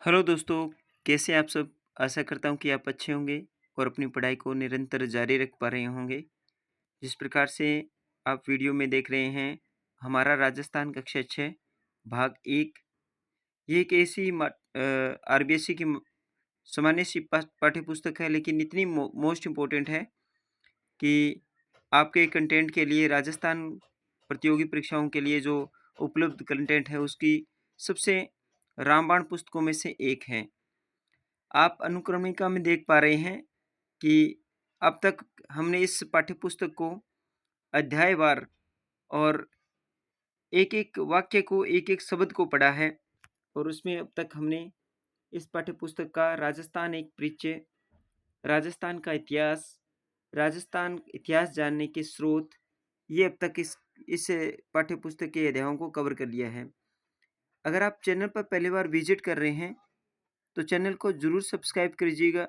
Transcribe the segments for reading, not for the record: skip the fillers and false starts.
Hello दोस्तों, कैसे आप सब? आशा करता हूँ कि आप अच्छे होंगे और अपनी पढ़ाई को निरंतर जारी रख पा रहे होंगे। जिस प्रकार से आप वीडियो में देख रहे हैं, हमारा राजस्थान कक्षा 6 भाग 1 ये एक ऐसी आरबीएससी की सामान्य सी पाठ्य पुस्तक है, लेकिन इतनी मोस्ट इम्पोर्टेंट है कि आपके कंटेंट के लिए राजस्थान प्रतियोगी परीक्षाओं के लिए जो उपलब्ध कंटेंट है, उसकी सबसे रामबाण पुस्तकों में से एक है। आप अनुक्रमिका में देख पा रहे हैं कि अब तक हमने इस पाठ्यपुस्तक को अध्यायवार और एक-एक वाक्य को, एक-एक शब्द को पढ़ा है और उसमें अब तक हमने इस पाठ्यपुस्तक का राजस्थान एक परिचय, राजस्थान का इतिहास, राजस्थान इतिहास जानने के स्रोत, ये अब तक इस पाठ्यपुस्तक के अध्यायों को कवर कर लिया है। अगर आप चैनल पर पहली बार विज़िट कर रहे हैं, तो चैनल को ज़रूर सब्सक्राइब करिएगा,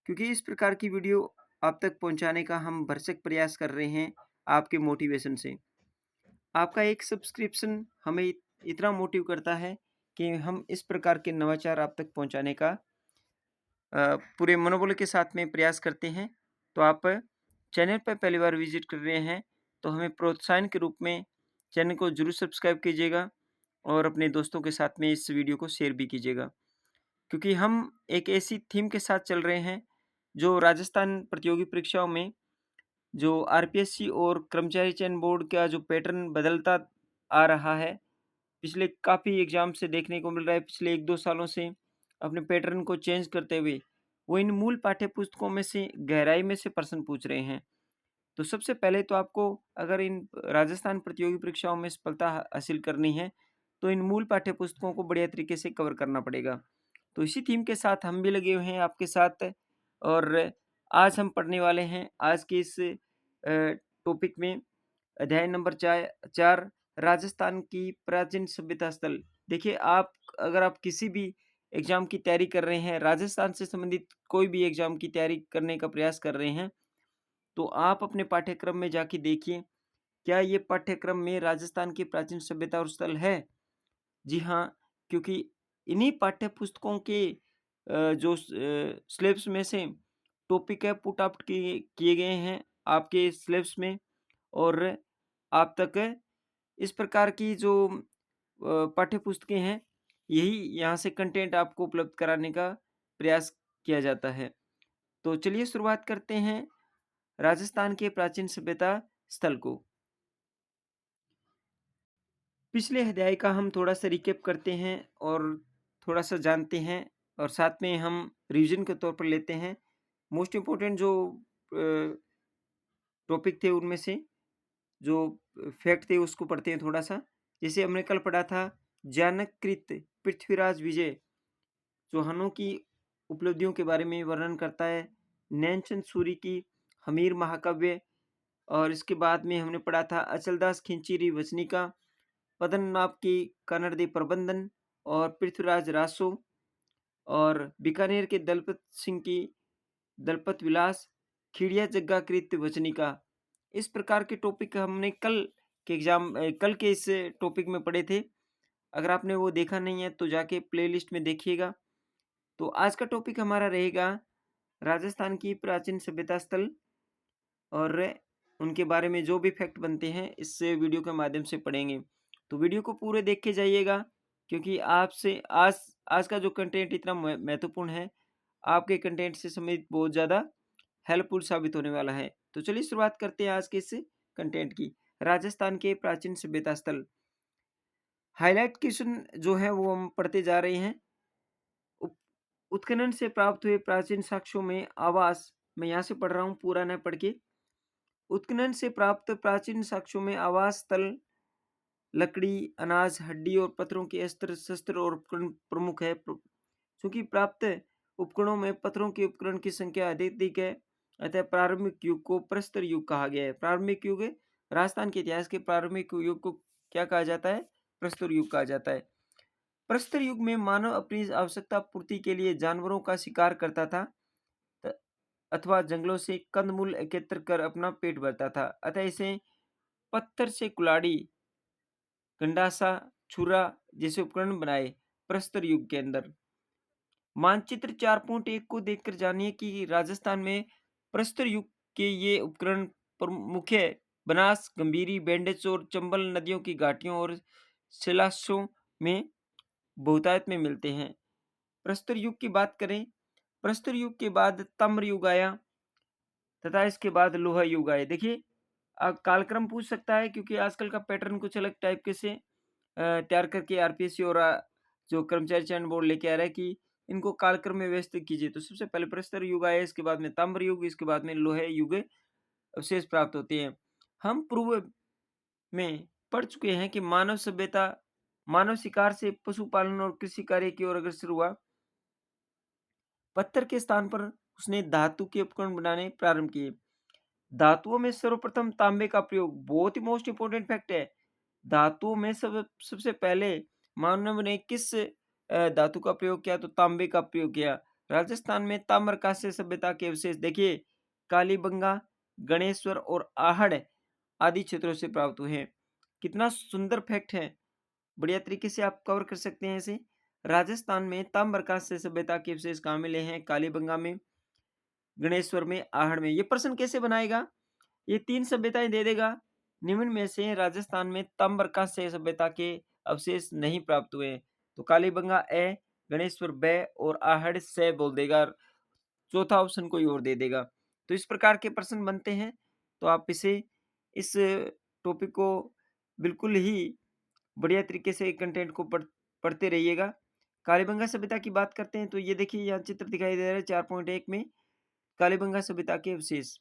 क्योंकि इस प्रकार की वीडियो आप तक पहुंचाने का हम भरसक प्रयास कर रहे हैं आपके मोटिवेशन से। आपका एक सब्सक्रिप्शन हमें इतना मोटिव करता है कि हम इस प्रकार के नवाचार आप तक पहुंचाने का पूरे मनोबल के साथ में प्रयास करते हैं। तो आप चैनल पर पहली बार विजिट कर रहे हैं, तो हमें प्रोत्साहन के रूप में चैनल को जरूर सब्सक्राइब कीजिएगा और अपने दोस्तों के साथ में इस वीडियो को शेयर भी कीजिएगा, क्योंकि हम एक ऐसी थीम के साथ चल रहे हैं जो राजस्थान प्रतियोगी परीक्षाओं में जो आरपीएससी और कर्मचारी चयन बोर्ड का जो पैटर्न बदलता आ रहा है, पिछले काफ़ी एग्ज़ाम से देखने को मिल रहा है, पिछले 1-2 सालों से अपने पैटर्न को चेंज करते हुए, वो इन मूल पाठ्य पुस्तकों में से गहराई में से प्रश्न पूछ रहे हैं। तो सबसे पहले तो आपको अगर इन राजस्थान प्रतियोगी परीक्षाओं में सफलता हासिल करनी है, तो इन मूल पाठ्य पुस्तकों को बढ़िया तरीके से कवर करना पड़ेगा। तो इसी थीम के साथ हम भी लगे हुए हैं आपके साथ और आज हम पढ़ने वाले हैं आज के इस टॉपिक में अध्याय नंबर 4 राजस्थान की प्राचीन सभ्यता स्थल। देखिए, आप अगर आप किसी भी एग्ज़ाम की तैयारी कर रहे हैं, राजस्थान से संबंधित कोई भी एग्ज़ाम की तैयारी करने का प्रयास कर रहे हैं, तो आप अपने पाठ्यक्रम में जाके देखिए, क्या ये पाठ्यक्रम में राजस्थान की प्राचीन सभ्यता और स्थल है? जी हाँ, क्योंकि इन्हीं पाठ्य पुस्तकों के जो सिलेबस में से टॉपिक है पुट आउट किए किए गए हैं आपके सिलेबस में और आप तक इस प्रकार की जो पाठ्य पुस्तकें हैं, यही यहाँ से कंटेंट आपको उपलब्ध कराने का प्रयास किया जाता है। तो चलिए शुरुआत करते हैं राजस्थान के प्राचीन सभ्यता स्थल को। पिछले अध्याय का हम थोड़ा-सा रिकैप करते हैं और थोड़ा-सा जानते हैं और साथ में हम रिवीजन के तौर पर लेते हैं। मोस्ट इम्पोर्टेंट जो अ, टॉपिक थे उनमें से जो फैक्ट थे उसको पढ़ते हैं थोड़ा-सा। जैसे हमने कल पढ़ा था जानककृत पृथ्वीराज विजय, चौहानों की उपलब्धियों के बारे में वर्णन करता है। नैनचंद सूरी की हमीर महाकाव्य और इसके बाद में हमने पढ़ा था अचलदास खिंचीरी वचनिका, पद्मनाभ की कन्नड़ प्रबंधन और पृथ्वीराज रासो और बीकानेर के दलपत सिंह की दलपत विलास, खिड़िया जग्गाकृत वचनिका। इस प्रकार के टॉपिक हमने कल के इस टॉपिक में पढ़े थे। अगर आपने वो देखा नहीं है तो जाके प्लेलिस्ट में देखिएगा। तो आज का टॉपिक हमारा रहेगा राजस्थान की प्राचीन सभ्यता स्थल और उनके बारे में जो भी फैक्ट बनते हैं इस वीडियो के माध्यम से पढ़ेंगे। तो वीडियो को पूरे देख के जाइएगा, क्योंकि आपसे आज आज का जो कंटेंट इतना महत्वपूर्ण है, आपके कंटेंट से संबंधित बहुत ज़्यादा हेल्पफुल साबित होने वाला है। तो चलिए शुरुआत करते हैं आज के इस कंटेंट की। राजस्थान के प्राचीन सभ्यता स्थल हाइलाइट क्वेश्चन जो है वो हम पढ़ते जा रहे हैं। उत्खनन से प्राप्त हुए प्राचीन साक्ष्यों में आवास, मैं यहाँ से पढ़ रहा हूँ पूरा न पढ़ के। उत्खनन से प्राप्त प्राचीन साक्ष्यों में आवास स्थल लकड़ी, अनाज, हड्डी और पत्थरों के अस्त्र शस्त्र और उपकरण प्रमुख है। चूंकि प्राप्त उपकरणों में पत्थरों के उपकरण की संख्या अधिक है, अतः प्रारंभिक युग को प्रस्तर युग कहा गया है। प्रारंभिक युग राजस्थान के इतिहास के प्रारंभिक युग को क्या कहा जाता है? प्रस्तर युग कहा जाता है। प्रस्तर युग में मानव अपनी आवश्यकता पूर्ति के लिए जानवरों का शिकार करता था अथवा जंगलों से कंदमूल एकत्र कर अपना पेट भरता था, अतः इसे पत्थर से कुल्हाड़ी, गंडासा, छुरा जैसे उपकरण बनाए प्रस्तर युग के अंदर। मानचित्र 4.1 को देखकर जानिए कि राजस्थान में प्रस्तर युग के ये उपकरण मुख्य बनास, गंभीरी, बेंडेज और चंबल नदियों की घाटियों और शिलान्यासों में बहुतायत में मिलते हैं। प्रस्तर युग की बात करें, प्रस्तर युग के बाद ताम्र युग आया तथा इसके बाद लोहा युग आए। देखिए कालक्रम पूछ सकता है क्योंकि आजकल का पैटर्न कुछ अलग टाइप के से तैयार करके आरपीएससी और जो कर्मचारी चयन बोर्ड लेके आ रहा है कि इनको कालक्रम में व्यवस्थित कीजिए। तो सबसे पहले प्रस्तर युग आया, इसके बाद में ताम्र युग, इसके बाद में लोहे युग अवशेष प्राप्त होते हैं। हम पूर्व में पढ़ चुके हैं कि मानव सभ्यता मानव शिकार से पशुपालन और कृषि कार्य की ओर अग्रसर हुआ। पत्थर के स्थान पर उसने धातु के उपकरण बनाने प्रारंभ किए। धातुओं में सर्वप्रथम तांबे का प्रयोग बहुत ही मोस्ट इंपोर्टेंट फैक्ट है। धातुओं में सबसे पहले मानव ने किस धातु का प्रयोग किया? तो तांबे का प्रयोग किया। राजस्थान में ताम्रकांस्य सभ्यता के अवशेष देखिए कालीबंगा, गणेश्वर और आहड़ आदि क्षेत्रों से प्राप्त हुए हैं। कितना सुंदर फैक्ट है, बढ़िया तरीके से आप कवर कर सकते हैं इसे। राजस्थान में ताम्रकांस्य सभ्यता के अवशेष कहाँ मिले हैं? कालीबंगा में, गणेश्वर में, आहड़ में। ये प्रश्न कैसे बनाएगा? ये 3 सभ्यताएं दे देगा। निम्न में से राजस्थान में ताम्रकांस्य सभ्यता के अवशेष नहीं प्राप्त हुए। तो कालीबंगा ए, गणेश्वर ब और आहड़ से बोल देगा। चौथा ऑप्शन कोई और दे देगा। तो इस प्रकार के प्रश्न बनते हैं। तो आप इस टॉपिक को बिल्कुल ही बढ़िया तरीके से कंटेंट को पढ़ते रहिएगा। कालीबंगा सभ्यता की बात करते हैं तो ये देखिए यहाँ चित्र दिखाई दे रहा है 4.1 में कालीबंगा सभ्यता के अवशेष।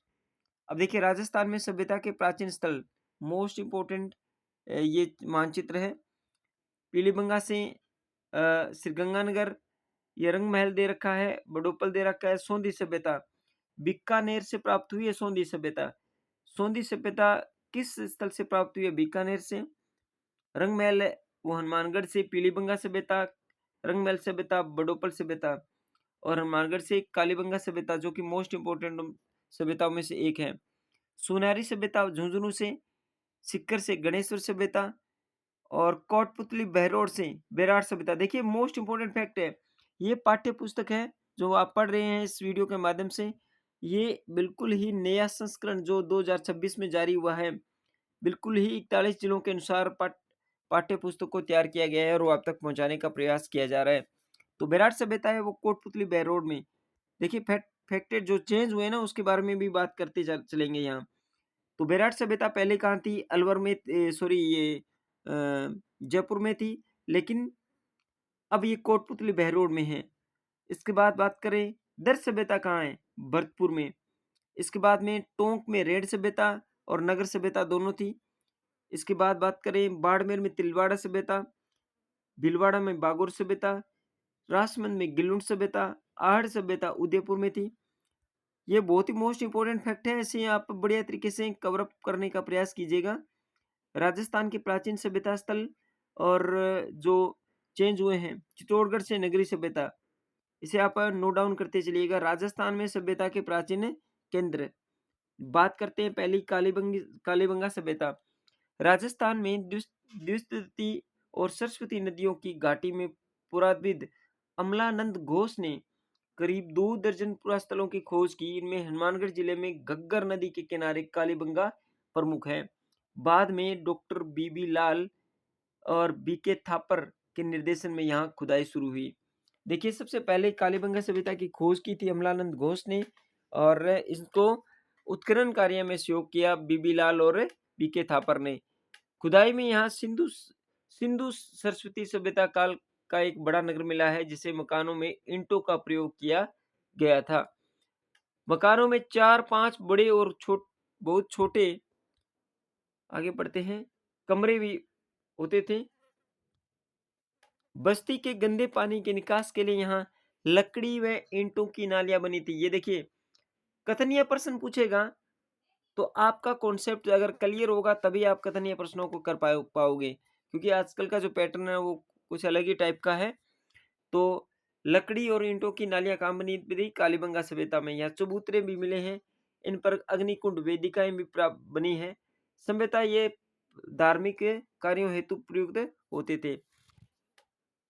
अब देखिए राजस्थान में सभ्यता के प्राचीन स्थल मोस्ट इंपोर्टेंट ये मानचित्र है। पीलीबंगा से श्रीगंगानगर, ये रंग महल दे रखा है, बडोपल दे रखा है, सोंधी सभ्यता बीकानेर से प्राप्त हुई है। सोंधी सभ्यता, सोंधी सभ्यता किस स्थल से प्राप्त हुई है? बीकानेर से। रंग महल वो हनुमानगढ़ से। पीलीबंगा सभ्यता, रंग महल सभ्यता, बडोपल सभ्यता और हनुमानगढ़ से। कालीबंगा सभ्यता जो कि मोस्ट इंपोर्टेंट सभ्यताओं में से एक है। सुनारी सभ्यता झुंझुनू से। सिक्कर से गणेश्वर सभ्यता और कोटपुतली बहरोड से बेरार सभ्यता। देखिए मोस्ट इंपोर्टेंट फैक्ट है, ये पाठ्य पुस्तक है जो आप पढ़ रहे हैं इस वीडियो के माध्यम से। ये बिल्कुल ही नया संस्करण जो 2026 में जारी हुआ है, बिल्कुल ही 41 जिलों के अनुसार पाठ्य पुस्तक को तैयार किया गया है और वो आप तक पहुंचाने का प्रयास किया जा रहा है। तो बेरार सभ्यता है वो कोटपुतली बहरोड में। देखिए फैक्टेड जो चेंज हुए ना उसके बारे में भी बात करते चलेंगे यहाँ। तो बेरार सभ्यता पहले कहाँ थी? अलवर में, सॉरी ये जयपुर में थी, लेकिन अब ये कोटपुतली बहरोड में है। इसके बाद बात करें दर सभ्यता कहाँ है? भरतपुर में। इसके बाद में टोंक में रेड सभ्यता और नगर सभ्यता दोनों थी। इसके बाद बात करें बाड़मेर में तिलवाड़ा सभ्यता, भीलवाड़ा में बागोर सभ्यता, राजसमंद में गिलुंड सभ्यता, आहड़ सभ्यता उदयपुर में थी। ये बहुत ही मोस्ट इंपोर्टेंट फैक्ट है, इसे आप बढ़िया तरीके से कवर अप करने का प्रयास कीजिएगा। राजस्थान के प्राचीन सभ्यता स्थल और जो चेंज हुए हैं, चित्तौड़गढ़ से नगरी सभ्यता, इसे आप नोट डाउन करते चलिएगा। राजस्थान में सभ्यता के प्राचीन केंद्र बात करते हैं। पहली कालीबंगा सभ्यता। राजस्थान में द्विस्तिति और सरस्वती नदियों की घाटी में पुराविद अमलानंद घोष ने करीब 2 दर्जन पुरास्थलों की खोज की। इनमें हनुमानगढ़ जिले में घग्गर नदी के किनारे कालीबंगा प्रमुख है। बाद में डॉक्टर बीबी लाल और बीके थापर के निर्देशन में यहाँ खुदाई शुरू हुई। देखिए सबसे पहले कालीबंगा सभ्यता की खोज की थी अमलानंद घोष ने और इसको उत्खनन कार्य में सहयोग किया बीबी लाल और बीके थापर ने। खुदाई में यहाँ सिंधु सरस्वती सभ्यता काल का एक बड़ा नगर मिला है जिसे मकानों में ईंटों का प्रयोग किया गया था। मकानों में 4-5 बड़े और बहुत छोटे, आगे बढ़ते हैं, कमरे भी होते थे। बस्ती के गंदे पानी के निकास के लिए यहाँ लकड़ी व ईंटों की नालियां बनी थी। ये देखिए कथनीय प्रश्न पूछेगा तो आपका कॉन्सेप्ट अगर क्लियर होगा तभी आप कथनीय प्रश्नों को कर पाओगे, क्योंकि आजकल का जो पैटर्न है वो कुछ अलग ही टाइप का है। तो लकड़ी और ईंटों की नालियां कहाँ बनी थी? कालीबंगा सभ्यता में। यहाँ चबूतरे भी मिले हैं, इन पर अग्निकुंड वेदिकाएं भी बनी है। सभ्यता ये धार्मिक कार्यों हेतु प्रयुक्त होते थे।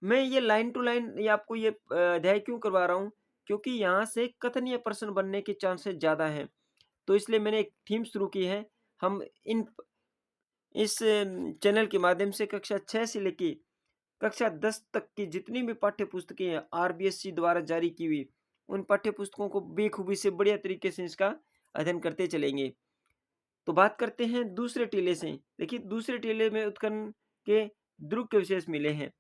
मैं ये लाइन टू लाइन ये आपको ये अध्याय क्यों करवा रहा हूँ? क्योंकि यहाँ से कथनीय प्रश्न बनने के चांसेस ज़्यादा हैं। तो इसलिए मैंने एक थीम शुरू की है। हम इन इस चैनल के माध्यम से कक्षा 6 से लेके कक्षा 10 तक की जितनी भी पाठ्य पुस्तकें हैं आरबीएससी द्वारा जारी की हुई, उन पाठ्य पुस्तकों को बेखूबी से बढ़िया तरीके से इसका अध्ययन करते चलेंगे। तो बात करते हैं दूसरे टीले से। देखिए दूसरे टीले में उत्खनन के ध्रुव के अवशेष मिले हैं।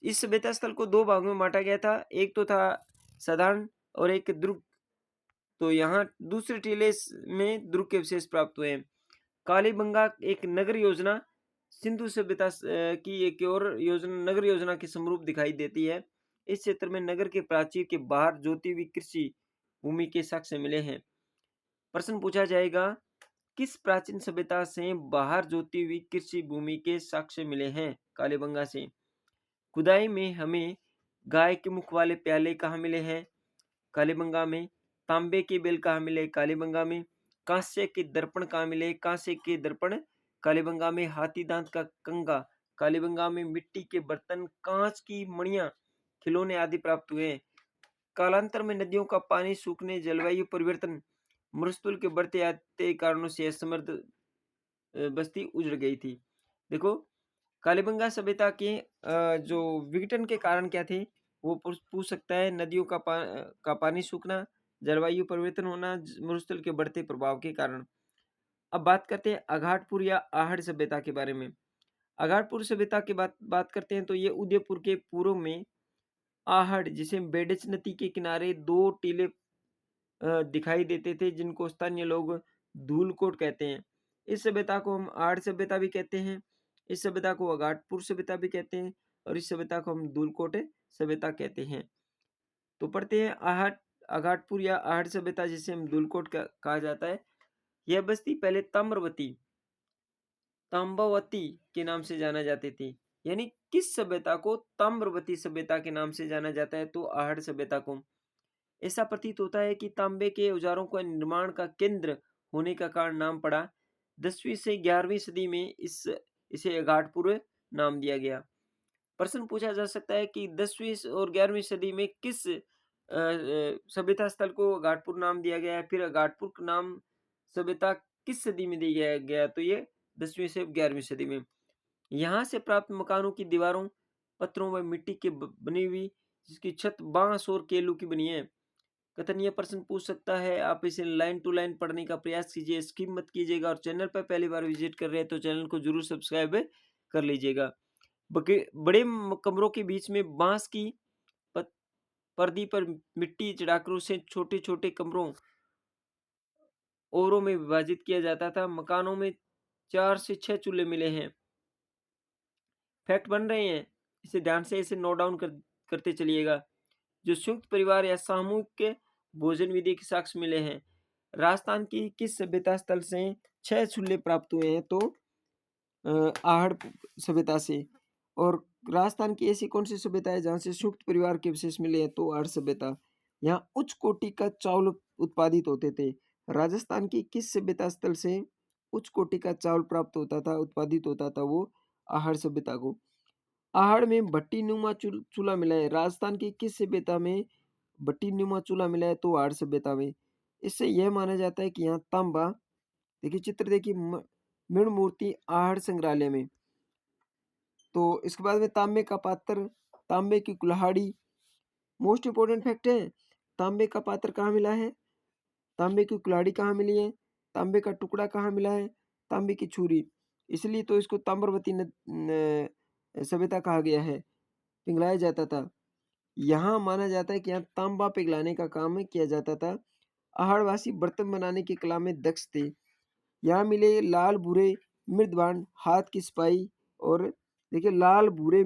इस सभ्यता स्थल को 2 भागों में बाँटा गया था। एक तो था साधारण और एक ध्रुव। तो यहाँ दूसरे टीले में ध्रुव के अवशेष प्राप्त हुए हैं। कालीबंगा एक नगर योजना सिंधु सभ्यता की एक और योजना नगर योजना के समरूप दिखाई देती है। इस क्षेत्र में नगर के प्राचीर के बाहर जोती हुई कृषि भूमि के साक्ष्य मिले हैं। प्रश्न पूछा जाएगा, किस प्राचीन सभ्यता से बाहर जोती हुई कृषि भूमि के साक्ष्य मिले हैं? कालीबंगा से। खुदाई में हमें गाय के मुख वाले प्याले कहाँ मिले हैं? कालीबंगा में। तांबे के बेल कहाँ मिले? कालीबंगा में। कांस्य के दर्पण कहाँ मिले? कांस्य के दर्पण कालीबंगा में। हाथी दांत का कंगा कालीबंगा में। मिट्टी के बर्तन, कांच की मणियां, खिलौने आदि प्राप्त हुए हैं। कालांतर में नदियों का पानी सूखने, जलवायु परिवर्तन, मरुस्थल के बढ़ते आते कारणों से असमृद्ध बस्ती उजड़ गई थी। देखो कालीबंगा सभ्यता के जो विघटन के कारण क्या थे वो पूछ सकता है। नदियों का पानी सूखना, जलवायु परिवर्तन होना, मरुस्थल के बढ़ते प्रभाव के कारण। अब बात करते हैं अघाटपुर या आहड़ सभ्यता के बारे में। अघाटपुर सभ्यता की बात करते हैं तो ये उदयपुर के पूर्व में आहड़ जिसे बेडच नदी के किनारे 2 टीले दिखाई देते थे जिनको स्थानीय लोग धूलकोट कहते हैं। इस सभ्यता को हम आहड़ सभ्यता भी कहते हैं। इस सभ्यता को अघाटपुर सभ्यता भी कहते हैं और इस सभ्यता को हम धूलकोट सभ्यता कहते हैं। तो पढ़ते हैं आहड़ अघाटपुर या आहड़ सभ्यता जिसे हम धूलकोट कहा जाता है। यह बस्ती पहले ताम्रवती के नाम से जाना जाती थी। यानी किस सभ्यता को ताम्रवती सभ्यता के नाम से जाना जाता है? तो आहड़ सभ्यता को। ऐसा प्रतीत होता है कि तांबे के औजारों का निर्माण का केंद्र होने का कारण नाम पड़ा। 10वीं से 11वीं सदी में इसे अघाटपुर नाम दिया गया। प्रश्न पूछा जा सकता है कि 10वीं और 11वीं सदी में किस सभ्यता स्थल को अघाटपुर नाम दिया गया है? फिर अघाटपुर का नाम सभ्यता किस सदी में दिया गया? तो ये 10वीं से 11वीं सदी में। यहाँ से प्राप्त मकानों की दीवारों, पत्थरों व मिट्टी की बनी हुई जिसकी छत बांस और केलू की बनी है। कथनीय प्रश्न पूछ सकता है। आप इसे लाइन टू लाइन पढ़ने का प्रयास कीजिए, स्किप मत कीजिएगा और चैनल पर पहली बार विजिट कर रहे हैं तो चैनल को जरूर सब्सक्राइब कर लीजिएगा। बड़े कमरों के बीच में बांस की पर्दी पर मिट्टी चढ़ाकर उसे छोटे छोटे कमरों ओरों में विभाजित किया जाता था। मकानों में 4 से 6 चूल्हे मिले हैं। फैक्ट बन रहे हैं, इसे ध्यान से इसे नोट डाउन करते चलिएगा। जो संयुक्त परिवार या सामूहिक भोजन विधि के साक्ष्य मिले हैं। राजस्थान की किस सभ्यता स्थल से 6 चूल्हे प्राप्त हुए हैं? तो आहड़ सभ्यता से। और राजस्थान की ऐसी कौन सी सभ्यता है जहाँ से संयुक्त परिवार के विशेष मिले हैं? तो आहड़ सभ्यता। यहाँ उच्च कोटि का चावल उत्पादित होते थे। राजस्थान की किस सभ्यता स्थल से उच्च कोटि का चावल प्राप्त होता था, उत्पादित होता था? वो आहड़ सभ्यता को। आहड़ में भट्टी नुमा चूल्हा मिला है। राजस्थान की किस सभ्यता में भट्टी नुमा चूल्हा मिला है? तो आहड़ सभ्यता में। इससे यह माना जाता है कि यहाँ तांबा, देखिए चित्र देखिए, मृण मूर्ति आहड़ संग्रहालय में। तो इसके बाद में तांबे का पात्र, तांबे की कुल्हाड़ी, मोस्ट इम्पोर्टेंट फैक्ट है। तांबे का पात्र कहाँ मिला है? तांबे की कुल्हाड़ी कहाँ मिली है? तांबे का टुकड़ा कहाँ मिला है? तांबे की छुरी। इसलिए तो इसको ताम्रवती सभ्यता कहा गया है। पिघलाया जाता था। यहाँ माना जाता है कि यहाँ तांबा पिघलाने का काम किया जाता था। आहड़वासी बर्तन बनाने की कला में दक्ष थे। यहाँ मिले लाल भूरे मृदबान, हाथ की सफाई। और देखिए लाल भूरे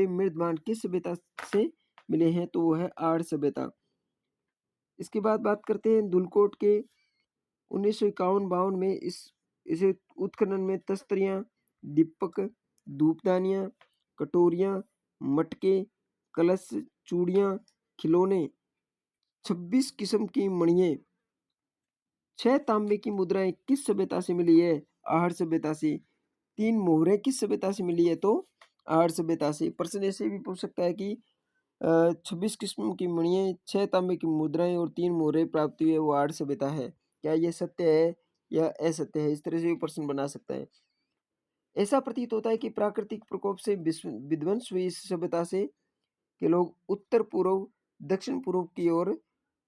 मृदबान किस सभ्यता से मिले हैं? तो वो है आहड़ सभ्यता। इसके बाद बात करते हैं धुलकोट के। 1951-52 में इसे उत्खनन में तस्तरियां, दीपक, धूपदानियां, कटोरियां, मटके, कलश, चूड़ियां, खिलौने, 26 किस्म की मणिये, 6 तांबे की मुद्राएं किस सभ्यता से मिली है? आहड़ सभ्यता से। 3 मोहरें किस सभ्यता से मिली है? तो आहड़ सभ्यता से। प्रश्न ऐसे भी पूछ सकता है कि 26 किस्म की मणियाँ, 6 तांबे की मुद्राएँ और 3 मोहरें प्राप्त हुई है, वो आहड़ सभ्यता है। क्या ये सत्य है या असत्य है? इस तरह से भी प्रश्न बना सकता है। ऐसा प्रतीत होता है कि प्राकृतिक प्रकोप से विध्वंस हुई इस सभ्यता से के लोग उत्तर-पूर्व, दक्षिण-पूर्व की ओर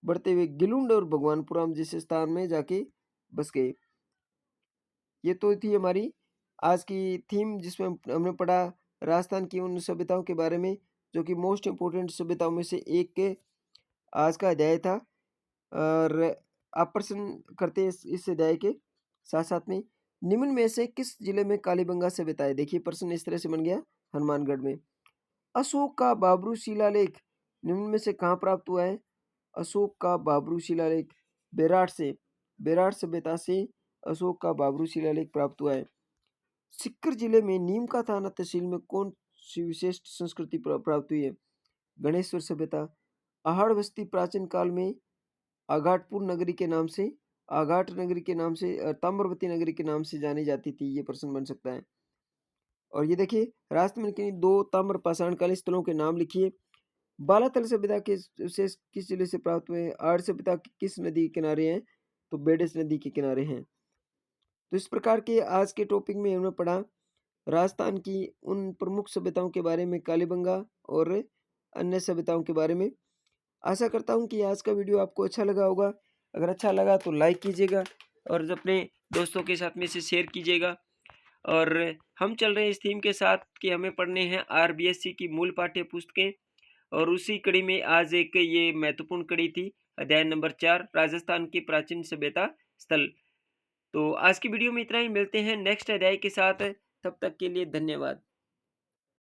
बढ़ते हुए गिलुंड और भगवानपुरम जैसे स्थान में जाके बस गए। ये तो थी हमारी आज की थीम, जिसमें हमने पढ़ा राजस्थान की उन सभ्यताओं के बारे में जो कि मोस्ट इम्पोर्टेंट सभ्यताओं में से एक के आज का अध्याय था। और आप प्रश्न करते हैं इस अध्याय के साथ-साथ में, निम्न में से किस जिले में कालीबंगा सभ्यता है? देखिए प्रश्न इस तरह से बन गया, हनुमानगढ़ में। अशोक का बाबरू शिलालेख निम्न में से कहाँ प्राप्त हुआ है? अशोक का बाबरू शिलालेख बेराट से, बेराट सभ्यता से अशोक का बाबरू शिलालेख प्राप्त हुआ है। सीकर जिले में नीम का थाना तहसील में कौन सी विशिष्ट संस्कृति प्राप्त हुई है? गणेश्वर सभ्यता। आहड़ बस्ती प्राचीन काल में आघाटपुर नगरी के नाम से, आघाट नगरी के नाम से, ताम्रवती नगरी के नाम से जानी जाती थी। ये प्रश्न बन सकता है। और ये देखिए राष्ट्र में किन्हीं 2 ताम्र पाषाणकालीन स्थलों के नाम लिखिए। बालातल सभ्यता के अवशेष किस जिले से प्राप्त हुए हैं? आर्य सभ्यता किस नदी के किनारे हैं? तो बेडस नदी के किनारे हैं। तो इस प्रकार के आज के टॉपिक में हमने पढ़ा राजस्थान की उन प्रमुख सभ्यताओं के बारे में, कालीबंगा और अन्य सभ्यताओं के बारे में। आशा करता हूँ कि आज का वीडियो आपको अच्छा लगा होगा। अगर अच्छा लगा तो लाइक कीजिएगा और अपने दोस्तों के साथ में इसे शेयर कीजिएगा। और हम चल रहे हैं इस थीम के साथ कि हमें पढ़ने हैं आरबीएससी की मूल पाठ्य पुस्तकें, और उसी कड़ी में आज एक ये महत्वपूर्ण कड़ी थी, अध्याय नंबर 4 राजस्थान की प्राचीन सभ्यता स्थल। तो आज की वीडियो में इतना ही, मिलते हैं नेक्स्ट अध्याय के साथ। तब तक के लिए धन्यवाद।